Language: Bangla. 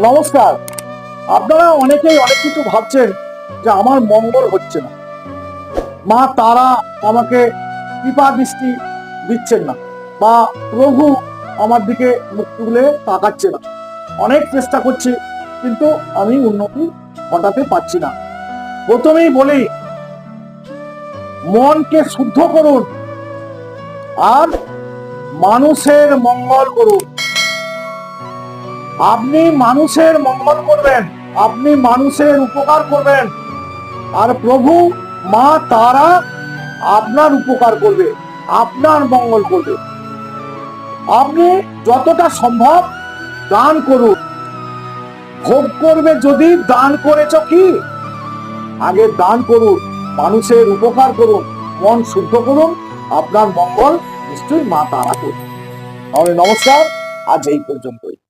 নমস্কার। আপনারা অনেকেই অনেক কিছু ভাবছেন যে আমার মঙ্গল হচ্ছে না, মা তারা আমাকে কৃপা দৃষ্টি দিচ্ছেন না, বা প্রভু আমার দিকে মুখ তুলে তাকাচ্ছে না। অনেক চেষ্টা করছি, কিন্তু আমি উন্নতি ঘটাতে পারছি না। প্রথমেই বলি, মনকে শুদ্ধ করুন আর মানুষের মঙ্গল করুন। আপনি মানুষের মঙ্গল করবেন, আপনি মানুষের উপকার করবেন, আর প্রভু মা তারা আপনার উপকার করবে, আপনার মঙ্গল করবে। আপনি যতটা সম্ভব দান করুন। ভোগ করবে যদি, দান করেছ কি? আগে দান করুন, মানুষের উপকার করুন, মন শুদ্ধ করুন, আপনার মঙ্গল নিশ্চয়ই মা তারা করবে। তাহলে নমস্কার, আজ এই পর্যন্ত।